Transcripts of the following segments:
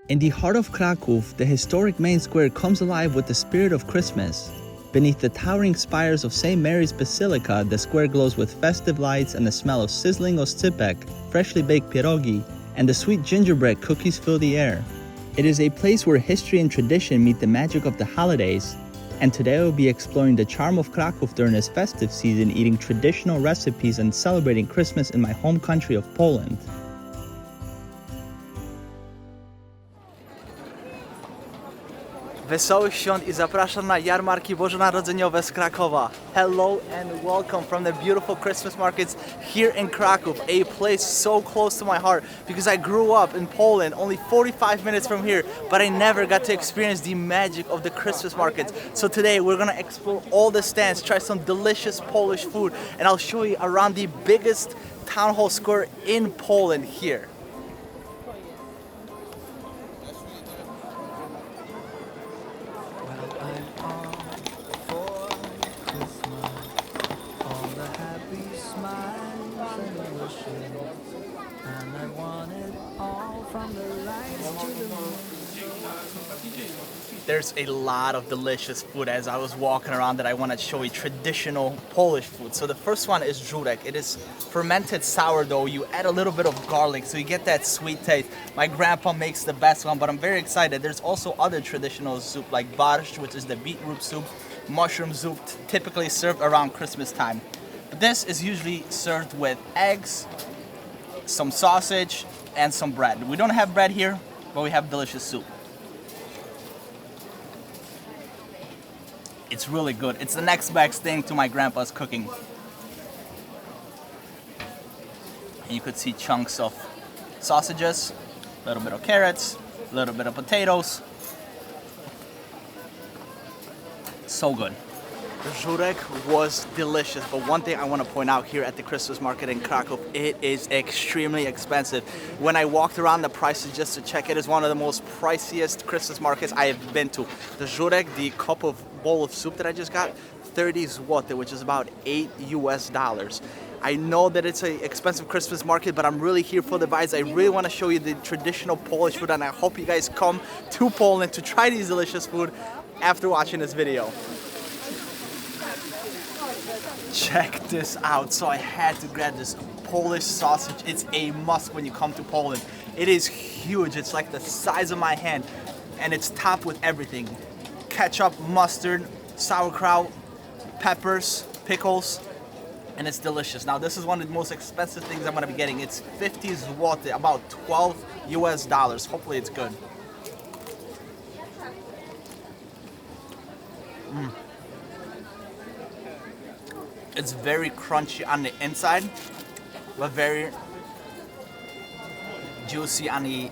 In the heart of Krakow, the historic main square comes alive with the spirit of Christmas. Beneath the towering spires of St. Mary's Basilica, the square glows with festive lights and the smell of sizzling Oscypek, freshly baked pierogi, and the sweet gingerbread cookies fill the air. It is a place where history and tradition meet the magic of the holidays. And today I will be exploring the charm of Krakow during this festive season, eating traditional recipes and celebrating Christmas in my home country of Poland. Wesołych świąt i zapraszam na jarmarki bożonarodzeniowe z Krakowa. Hello and welcome from the beautiful Christmas markets here in Krakow, a place so close to my heart because I grew up in Poland, only 45 minutes from here, but I never got to experience the magic of the Christmas markets. So today we're gonna explore all the stands, try some delicious Polish food, and I'll show you around the biggest town hall square in Poland here. There's a lot of delicious food as I was walking around that I want to show you traditional Polish food. So the first one is żurek. It is fermented sourdough. You add a little bit of garlic so you get that sweet taste. My grandpa makes the best one, but I'm very excited. There's also other traditional soup like barszcz, which is the beetroot soup, mushroom soup, typically served around Christmas time. But this is usually served with eggs, some sausage, and some bread. We don't have bread here, but we have delicious soup. It's really good. It's the next best thing to my grandpa's cooking. And you could see chunks of sausages, a little bit of carrots, a little bit of potatoes. So good. The żurek was delicious, but one thing I want to point out here at the Christmas market in Krakow, it is extremely expensive. When I walked around the prices just to check, it is one of the most priciest Christmas markets I have been to. The żurek, the bowl of soup that I just got, 30 zloty, which is about $8. I know that it's an expensive Christmas market, but I'm really here for the vibes. I really want to show you the traditional Polish food, and I hope you guys come to Poland to try these delicious food after watching this video. Check this out. So I had to grab this Polish sausage. It's a must when you come to Poland. It is huge. It's like the size of my hand, and it's topped with everything. Ketchup, mustard, sauerkraut, peppers, pickles, and it's delicious. Now this is one of the most expensive things I'm gonna be getting. It's 50 zloty, about $12. Hopefully it's good. It's very crunchy on the inside, but very juicy on the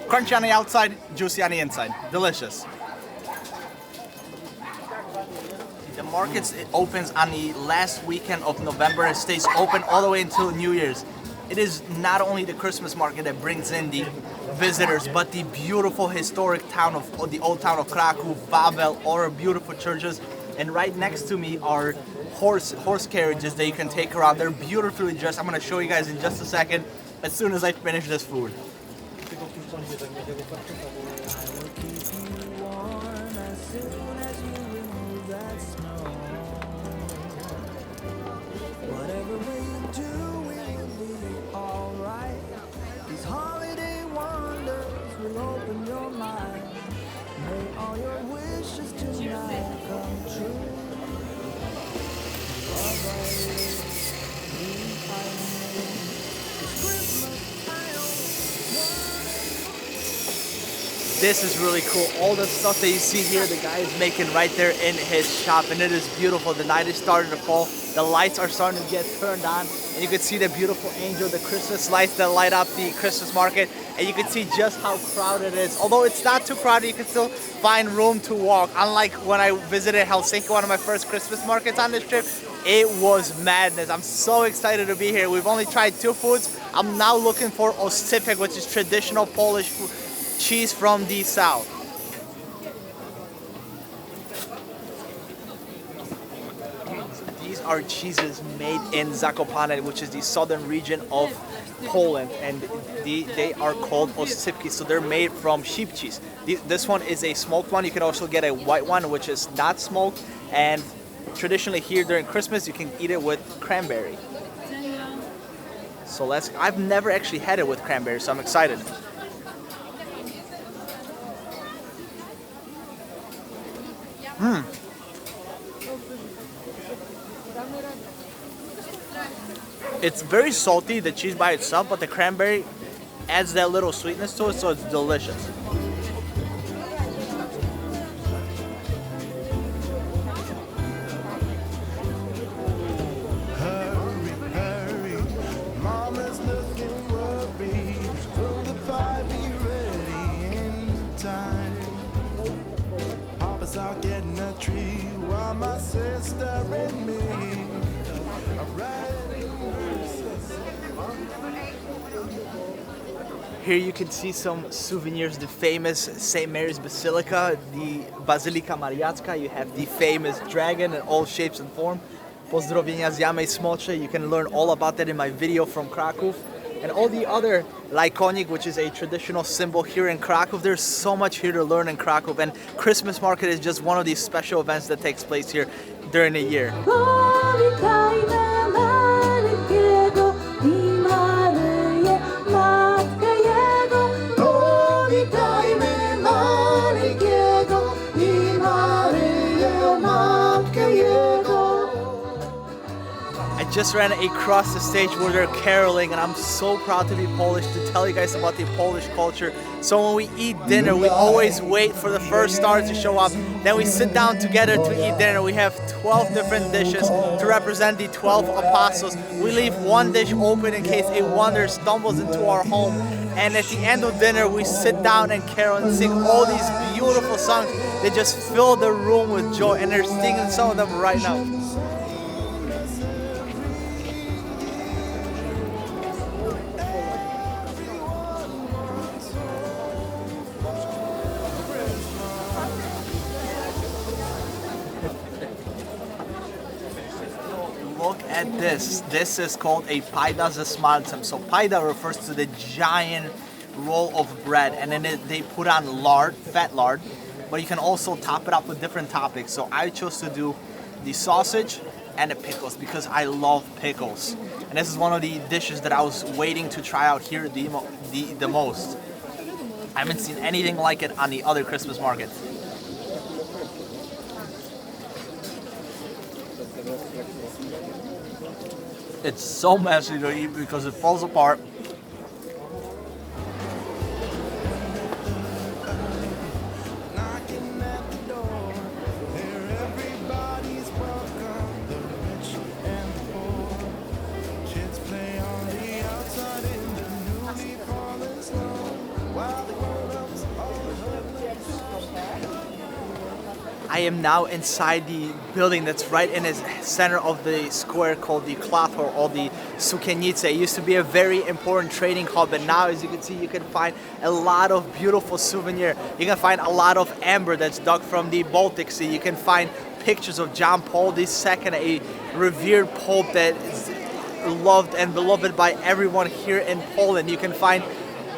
crunchy on the outside, juicy on the inside. Delicious. The market opens on the last weekend of November and stays open all the way until New Year's. It is not only the Christmas market that brings in the visitors, but the beautiful historic town of the old town of Krakow, Wawel, or beautiful churches. And right next to me are horse carriages that you can take around. They're beautifully dressed. I'm going to show you guys in just a second as soon as I finish this food. This is really cool. All the stuff that you see here, the guy is making right there in his shop, and it is beautiful. The night is starting to fall. The lights are starting to get turned on, and you can see the beautiful angel, the Christmas lights that light up the Christmas market, and you can see just how crowded it is. Although it's not too crowded, you can still find room to walk. Unlike when I visited Helsinki, one of my first Christmas markets on this trip, it was madness. I'm so excited to be here. We've only tried two foods. I'm now looking for Oscypek, which is traditional Polish food. Cheese from the south. These are cheeses made in Zakopane, which is the southern region of Poland, and they are called Oscypki, so they're made from sheep cheese. This one is a smoked one. You can also get a white one, which is not smoked, and traditionally here during Christmas, you can eat it with cranberry. So I've never actually had it with cranberry, so I'm excited. It's very salty, the cheese by itself, but the cranberry adds that little sweetness to it, so it's delicious. Here you can see some souvenirs, the famous St. Mary's Basilica, the Bazylika Mariacka. You have the famous dragon in all shapes and form. Pozdrowienia z Jamej Smocze. You can learn all about that in my video from Kraków. And all the other Lajkonik, which is a traditional symbol here in Krakow. There's so much here to learn in Krakow, and Christmas market is just one of these special events that takes place here during the year. I just ran across the stage where they're caroling, and I'm so proud to be Polish to tell you guys about the Polish culture. So when we eat dinner, we always wait for the first star to show up. Then we sit down together to eat dinner. We have 12 different dishes to represent the 12 apostles. We leave one dish open in case a wanderer stumbles into our home. And at the end of dinner, we sit down and carol and sing all these beautiful songs that just fill the room with joy. And they're singing some of them right now. Look at this. This is called a pajda ze smalcem. So pajda refers to the giant roll of bread, and then they put on lard, fat lard, but you can also top it up with different toppings. So I chose to do the sausage and the pickles because I love pickles. And this is one of the dishes that I was waiting to try out here the most. I haven't seen anything like it on the other Christmas market. It's so messy to eat because it falls apart. I am now inside the building that's right in the center of the square called the Cloth Hall, or the Sukiennice. It used to be a very important trading hub, but now, as you can see, you can find a lot of beautiful souvenirs. You can find a lot of amber that's dug from the Baltic Sea. You can find pictures of John Paul II, a revered pope that is loved and beloved by everyone here in Poland. You can find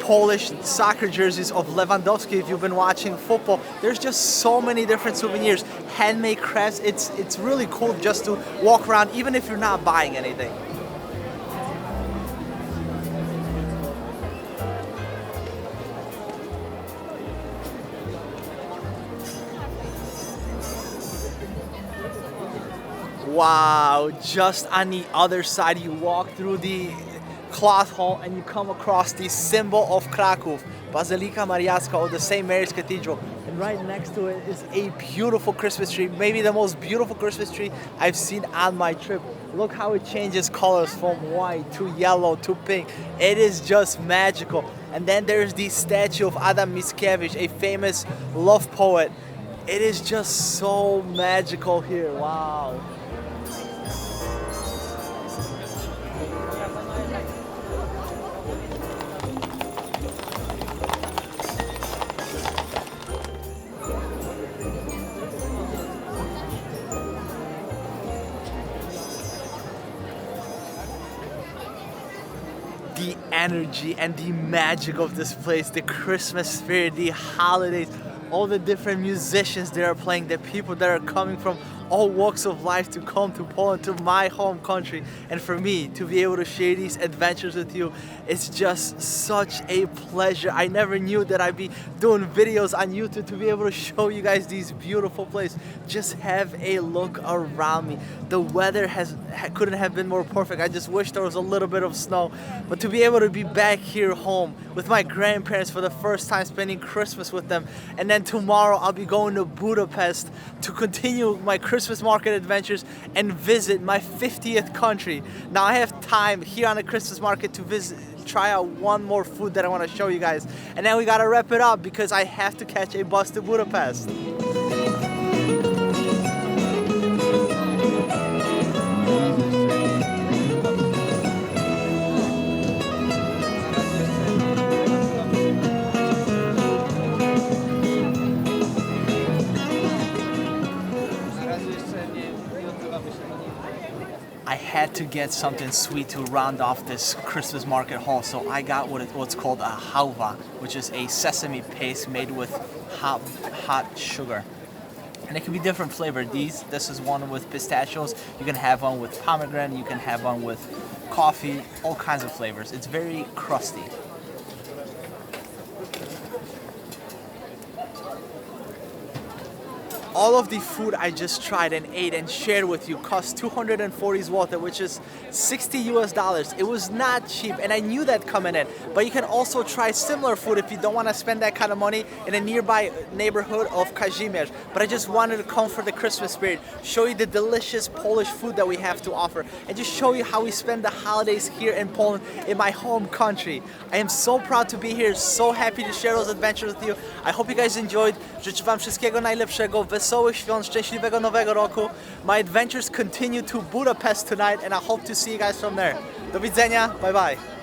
Polish soccer jerseys of Lewandowski if you've been watching football. There's just so many different souvenirs, handmade crafts. It's really cool just to walk around even if you're not buying anything. Wow, just on the other side you walk through the Cloth Hall and you come across the symbol of Krakow, Bazylika Mariacka, or the St. Mary's Cathedral. And right next to it is a beautiful Christmas tree, maybe the most beautiful Christmas tree I've seen on my trip. Look how it changes colors from white to yellow to pink. It is just magical. And then there's the statue of Adam Mickiewicz, a famous love poet. It is just so magical here. Wow. The energy and the magic of this place, the Christmas spirit, the holidays, all the different musicians that are playing, the people that are coming from all walks of life to come to Poland, to my home country. And for me to be able to share these adventures with you, it's just such a pleasure. I never knew that I'd be doing videos on YouTube to be able to show you guys these beautiful places. Just have a look around me. The weather couldn't have been more perfect. I just wish there was a little bit of snow. But to be able to be back here home with my grandparents for the first time, spending Christmas with them, and then tomorrow I'll be going to Budapest to continue my Christmas market adventures and visit my 50th country. Now I have time here on the Christmas market to try out one more food that I want to show you guys, and then we gotta wrap it up because I have to catch a bus to Budapest. I had to get something sweet to round off this Christmas market haul, so I got what's called a halva, which is a sesame paste made with hot sugar. And it can be different flavor. This is one with pistachios. You can have one with pomegranate. You can have one with coffee. All kinds of flavors. It's very crusty. All of the food I just tried and ate and shared with you cost 240 zloty, which is $60 US. It was not cheap, and I knew that coming in. But you can also try similar food if you don't want to spend that kind of money in a nearby neighborhood of Kazimierz. But I just wanted to come for the Christmas spirit, show you the delicious Polish food that we have to offer, and just show you how we spend the holidays here in Poland, in my home country. I am so proud to be here, so happy to share those adventures with you. I hope you guys enjoyed. Życzę wam wszystkiego najlepszego, wesołych świąt, szczęśliwego nowego roku. My adventures continue to Budapest tonight, and I hope to see you guys from there. Do widzenia, bye bye.